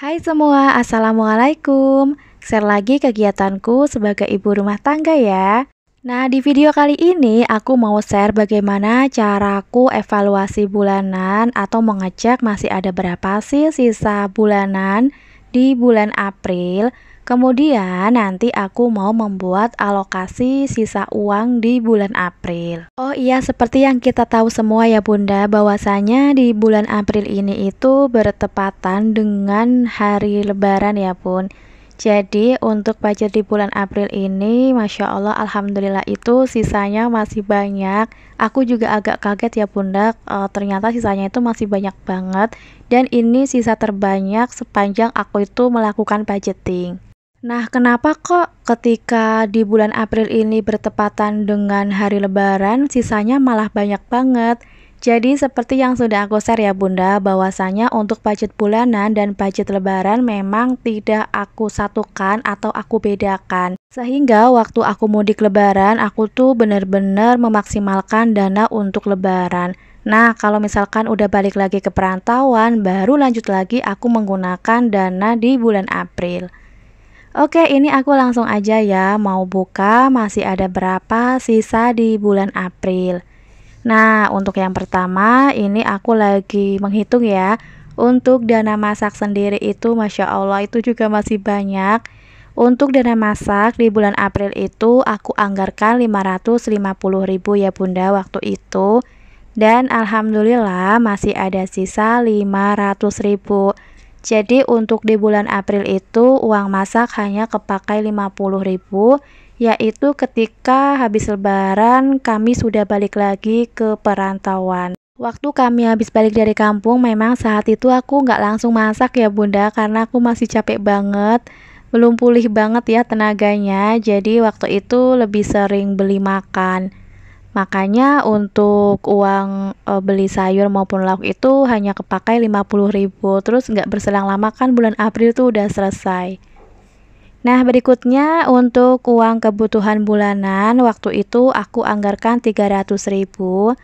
Hai semua, Assalamualaikum. Share lagi kegiatanku sebagai ibu rumah tangga ya. Nah, di video kali ini aku mau share bagaimana caraku evaluasi bulanan atau mengecek masih ada berapa sih sisa bulanan di bulan April. Kemudian nanti aku mau membuat alokasi sisa uang di bulan April. Oh iya, seperti yang kita tahu semua ya Bunda, bahwasanya di bulan April ini itu bertepatan dengan hari Lebaran ya Bun. Jadi untuk budget di bulan April ini, Masya Allah, Alhamdulillah itu sisanya masih banyak. Aku juga agak kaget ya Bunda, ternyata sisanya itu masih banyak banget. Dan ini sisa terbanyak sepanjang aku itu melakukan budgeting. Nah, kenapa kok ketika di bulan April ini bertepatan dengan hari Lebaran, sisanya malah banyak banget? Jadi seperti yang sudah aku share ya Bunda, bahwasanya untuk budget bulanan dan budget Lebaran memang tidak aku satukan atau aku bedakan. Sehingga waktu aku mudik Lebaran, aku tuh benar-benar memaksimalkan dana untuk Lebaran. Nah, kalau misalkan udah balik lagi ke perantauan, baru lanjut lagi aku menggunakan dana di bulan April. Oke, ini aku langsung aja ya, mau buka masih ada berapa sisa di bulan April. Nah, untuk yang pertama, ini aku lagi menghitung ya. Untuk dana masak sendiri itu, Masya Allah, itu juga masih banyak. Untuk dana masak di bulan April itu, aku anggarkan 550.000 ya Bunda waktu itu. Dan Alhamdulillah masih ada sisa 500.000. Jadi untuk di bulan April itu uang masak hanya kepakai 50.000, yaitu ketika habis Lebaran kami sudah balik lagi ke perantauan. Waktu kami habis balik dari kampung, memang saat itu aku nggak langsung masak ya Bunda, karena aku masih capek banget, belum pulih banget ya tenaganya. Jadi waktu itu lebih sering beli makan. Makanya untuk uang beli sayur maupun lauk itu hanya kepakai 50.000. Terus nggak berselang lama kan bulan April tuh udah selesai. Nah, berikutnya untuk uang kebutuhan bulanan, waktu itu aku anggarkan 300.000.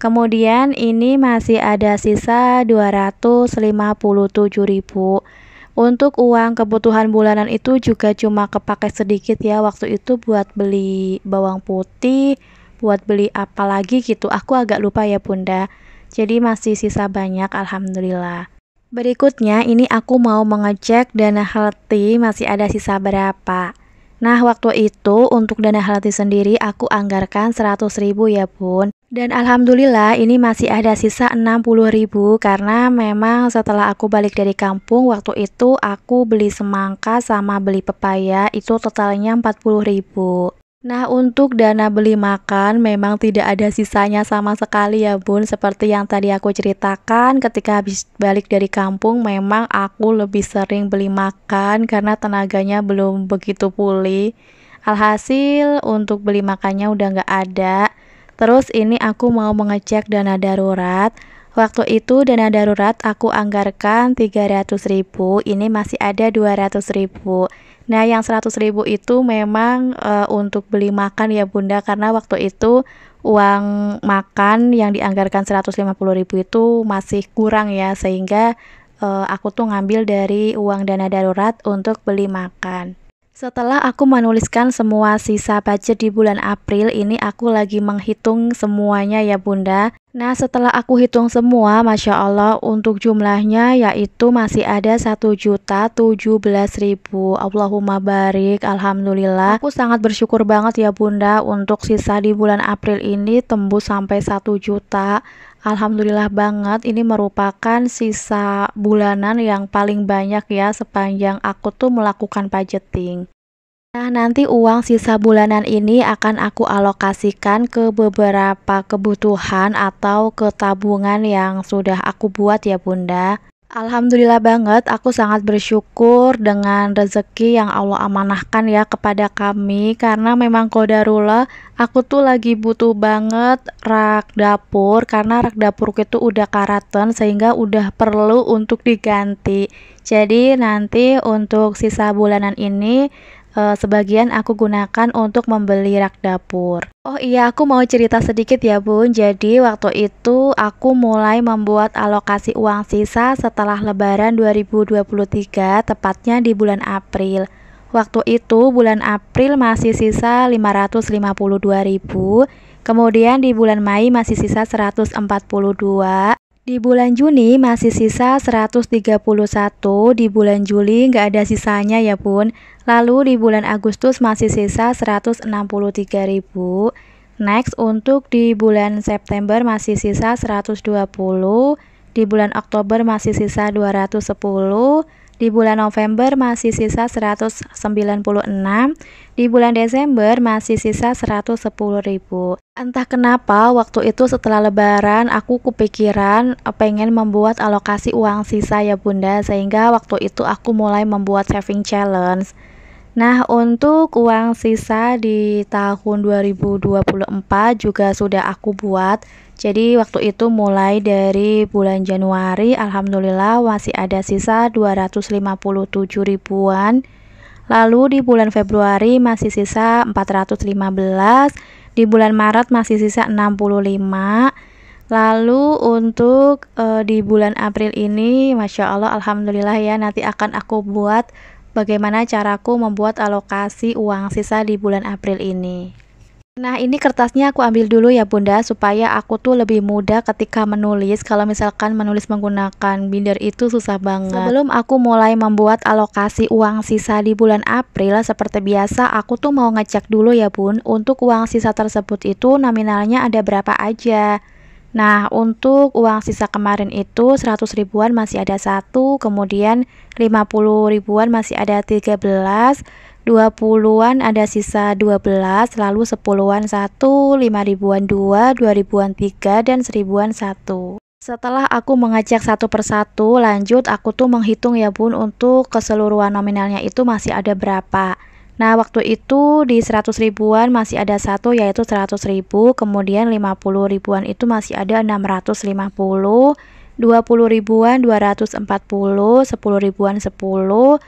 Kemudian ini masih ada sisa 257.000. Untuk uang kebutuhan bulanan itu juga cuma kepakai sedikit ya waktu itu buat beli bawang putih, buat beli apa lagi gitu. Aku agak lupa ya Bunda. Jadi masih sisa banyak, Alhamdulillah. Berikutnya ini aku mau mengecek dana healthy masih ada sisa berapa. Nah, waktu itu untuk dana healthy sendiri aku anggarkan 100.000 ya Bun. Dan Alhamdulillah ini masih ada sisa 60.000 karena memang setelah aku balik dari kampung waktu itu aku beli semangka sama beli pepaya itu totalnya 40.000. Nah, untuk dana beli makan memang tidak ada sisanya sama sekali ya Bun. Seperti yang tadi aku ceritakan, ketika habis balik dari kampung memang aku lebih sering beli makan karena tenaganya belum begitu pulih. Alhasil untuk beli makannya udah nggak ada. Terus ini aku mau mengecek dana darurat. Waktu itu dana darurat aku anggarkan 300.000, ini masih ada 200.000. Nah, yang 100.000 itu memang untuk beli makan ya Bunda, karena waktu itu uang makan yang dianggarkan 150.000 itu masih kurang ya, sehingga aku tuh ngambil dari uang dana darurat untuk beli makan. Setelah aku menuliskan semua sisa budget di bulan April, ini aku lagi menghitung semuanya ya Bunda. Nah, setelah aku hitung semua, Masya Allah untuk jumlahnya yaitu masih ada 1.017.000. Allahumma barik, Alhamdulillah. Aku sangat bersyukur banget ya Bunda untuk sisa di bulan April ini tembus sampai 1 juta. Alhamdulillah banget, ini merupakan sisa bulanan yang paling banyak ya sepanjang aku tuh melakukan budgeting. Nah, nanti uang sisa bulanan ini akan aku alokasikan ke beberapa kebutuhan atau ke tabungan yang sudah aku buat ya Bunda. Alhamdulillah banget, aku sangat bersyukur dengan rezeki yang Allah amanahkan ya kepada kami. Karena memang qadarullah, aku tuh lagi butuh banget rak dapur. Karena rak dapurku itu udah karaten sehingga udah perlu untuk diganti. Jadi nanti untuk sisa bulanan ini sebagian aku gunakan untuk membeli rak dapur. Oh iya, aku mau cerita sedikit ya Bun. Jadi waktu itu aku mulai membuat alokasi uang sisa setelah Lebaran 2023, tepatnya di bulan April. Waktu itu bulan April masih sisa 552.000, kemudian di bulan Mei masih sisa 142, di bulan Juni masih sisa 131, di bulan Juli nggak ada sisanya ya Bun. Lalu di bulan Agustus masih sisa 163.000. Next, untuk di bulan September masih sisa 120, di bulan Oktober masih sisa 210, di bulan November masih sisa 196, di bulan Desember masih sisa 110.000. Entah kenapa waktu itu setelah Lebaran aku kepikiran pengen membuat alokasi uang sisa ya Bunda, sehingga waktu itu aku mulai membuat saving challenge. Nah, untuk uang sisa di tahun 2024 juga sudah aku buat. Jadi waktu itu mulai dari bulan Januari alhamdulillah masih ada sisa 257 ribuan. Lalu di bulan Februari masih sisa 415, di bulan Maret masih sisa 65. Lalu untuk di bulan April ini Masya Allah alhamdulillah ya, nanti akan aku buat bagaimana caraku membuat alokasi uang sisa di bulan April ini. Nah, ini kertasnya aku ambil dulu ya Bunda, supaya aku tuh lebih mudah ketika menulis. Kalau misalkan menulis menggunakan binder itu susah banget. Sebelum aku mulai membuat alokasi uang sisa di bulan April, seperti biasa aku tuh mau ngecek dulu ya Bun, untuk uang sisa tersebut itu nominalnya ada berapa aja. Nah, untuk uang sisa kemarin itu 100 ribuan masih ada 1, kemudian 50 ribuan masih ada 13, 20-an ada sisa 12, lalu 10-an 1, 5 ribuan 2, 2 ribuan 3, dan 1000-an 1. Setelah aku mengecek satu persatu, lanjut aku tuh menghitung ya Bun, untuk keseluruhan nominalnya itu masih ada berapa. Nah, waktu itu di 100 ribuan masih ada 1, yaitu 100 ribu, kemudian 50 ribuan itu masih ada 650, 20 ribuan 240, 10 ribuan 10,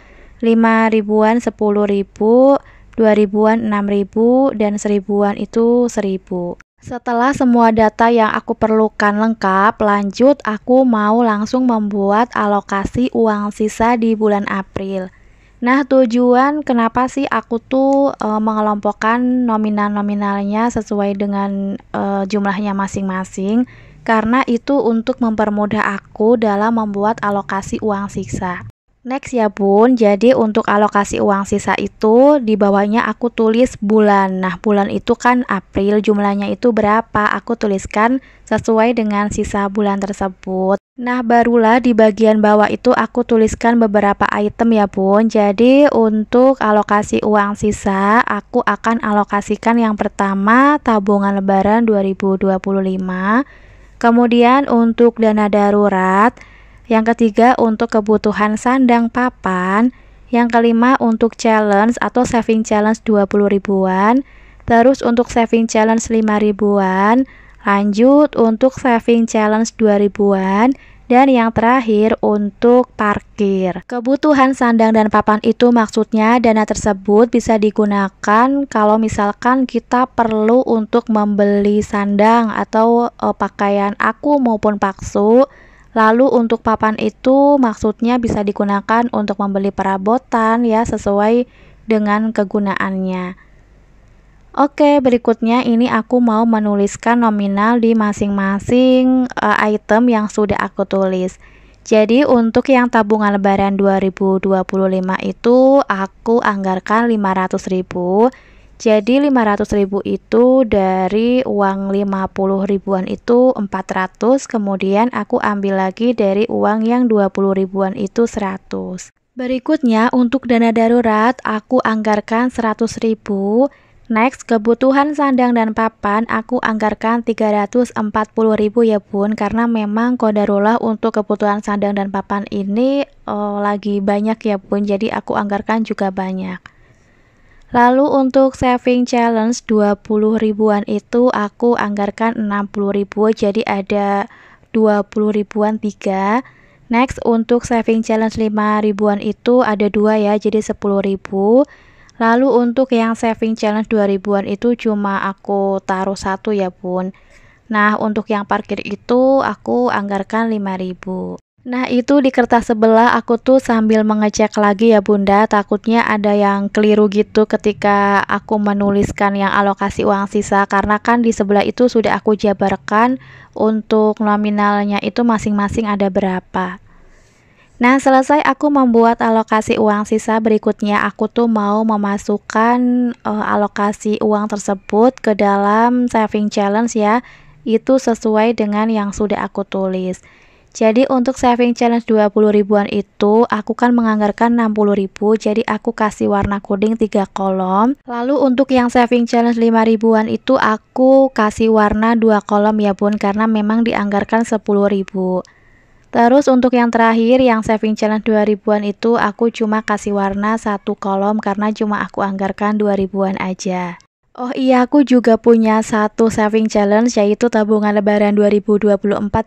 5 ribuan 10 ribu, 2 ribuan 6 ribu, dan 1000-an itu 1000. Setelah semua data yang aku perlukan lengkap, lanjut aku mau langsung membuat alokasi uang sisa di bulan April. Nah, tujuan kenapa sih aku tuh mengelompokkan nominal-nominalnya sesuai dengan jumlahnya masing-masing, karena itu untuk mempermudah aku dalam membuat alokasi uang sisa. Next ya Bun, jadi untuk alokasi uang sisa itu di bawahnya aku tulis bulan. Nah, bulan itu kan April, jumlahnya itu berapa, aku tuliskan sesuai dengan sisa bulan tersebut. Nah, barulah di bagian bawah itu aku tuliskan beberapa item ya Bun. Jadi untuk alokasi uang sisa, aku akan alokasikan yang pertama tabungan lebaran 2025, kemudian untuk dana darurat, yang ketiga untuk kebutuhan sandang papan, yang kelima untuk challenge atau saving challenge 20 ribuan, terus untuk saving challenge 5 ribuan, lanjut untuk saving challenge 2 ribuan, dan yang terakhir untuk parkir. Kebutuhan sandang dan papan itu maksudnya dana tersebut bisa digunakan kalau misalkan kita perlu untuk membeli sandang atau pakaian aku maupun paksu. Lalu untuk papan itu maksudnya bisa digunakan untuk membeli perabotan ya, sesuai dengan kegunaannya. Oke, berikutnya ini aku mau menuliskan nominal di masing-masing item yang sudah aku tulis. Jadi untuk yang tabungan lebaran 2025 itu aku anggarkan 500.000. Jadi 500.000 itu dari uang 50 ribuan itu 400, kemudian aku ambil lagi dari uang yang 20 ribuan itu 100. Berikutnya untuk dana darurat aku anggarkan 100.000. Next, kebutuhan sandang dan papan aku anggarkan 340.000 ya Bun, karena memang qadarullah untuk kebutuhan sandang dan papan ini lagi banyak ya Bun, jadi aku anggarkan juga banyak. Lalu untuk saving challenge 20 ribuan itu aku anggarkan 60 ribu, jadi ada 20 ribuan 3. Next untuk saving challenge 5 ribuan itu ada 2 ya, jadi 10 ribu. Lalu untuk yang saving challenge 2000-an itu cuma aku taruh satu ya bun. Nah untuk yang parkir itu aku anggarkan 5000. Nah itu di kertas sebelah aku tuh sambil mengecek lagi ya bunda, takutnya ada yang keliru gitu ketika aku menuliskan yang alokasi uang sisa, karena kan di sebelah itu sudah aku jabarkan untuk nominalnya itu masing-masing ada berapa. Nah selesai aku membuat alokasi uang sisa, berikutnya aku tuh mau memasukkan alokasi uang tersebut ke dalam saving challenge ya, itu sesuai dengan yang sudah aku tulis. Jadi untuk saving challenge 20 ribuan itu aku kan menganggarkan 60.000, jadi aku kasih warna kuning 3 kolom. Lalu untuk yang saving challenge 5 ribuan itu aku kasih warna 2 kolom ya bun, karena memang dianggarkan 10.000. Terus untuk yang terakhir yang saving challenge 2 ribuan itu aku cuma kasih warna 1 kolom karena cuma aku anggarkan 2 ribuan aja. Oh iya, aku juga punya satu saving challenge yaitu tabungan lebaran 2024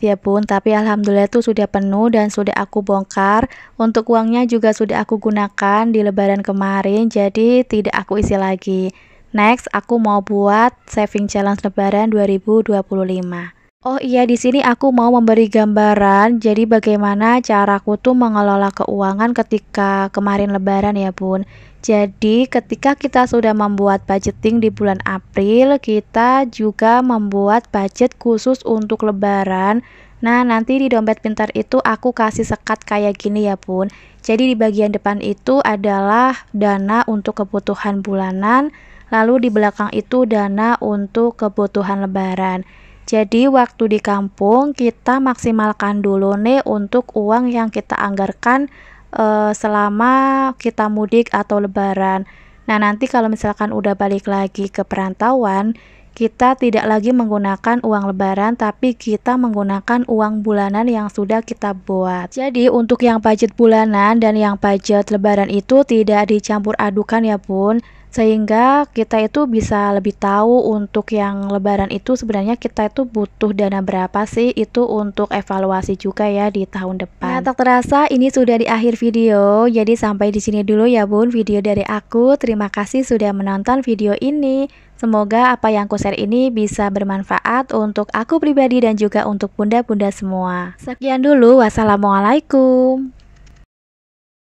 ya bun, tapi alhamdulillah itu sudah penuh dan sudah aku bongkar. Untuk uangnya juga sudah aku gunakan di lebaran kemarin, jadi tidak aku isi lagi. Next, aku mau buat saving challenge lebaran 2025. Oh iya, di sini aku mau memberi gambaran jadi bagaimana caraku tuh mengelola keuangan ketika kemarin lebaran ya bun. Jadi ketika kita sudah membuat budgeting di bulan April, kita juga membuat budget khusus untuk lebaran. Nah nanti di dompet pintar itu aku kasih sekat kayak gini ya bun. Jadi di bagian depan itu adalah dana untuk kebutuhan bulanan, lalu di belakang itu dana untuk kebutuhan lebaran. Jadi waktu di kampung kita maksimalkan dulu nih untuk uang yang kita anggarkan selama kita mudik atau lebaran. Nah nanti kalau misalkan udah balik lagi ke perantauan, kita tidak lagi menggunakan uang lebaran, tapi kita menggunakan uang bulanan yang sudah kita buat. Jadi untuk yang budget bulanan dan yang budget lebaran itu tidak dicampur adukan ya bun, sehingga kita itu bisa lebih tahu untuk yang lebaran itu sebenarnya kita itu butuh dana berapa sih, itu untuk evaluasi juga ya di tahun depan. Nah tak terasa ini sudah di akhir video, jadi sampai di sini dulu ya bun video dari aku. Terima kasih sudah menonton video ini. Semoga apa yang aku share ini bisa bermanfaat untuk aku pribadi dan juga untuk bunda-bunda semua. Sekian dulu, wassalamualaikum.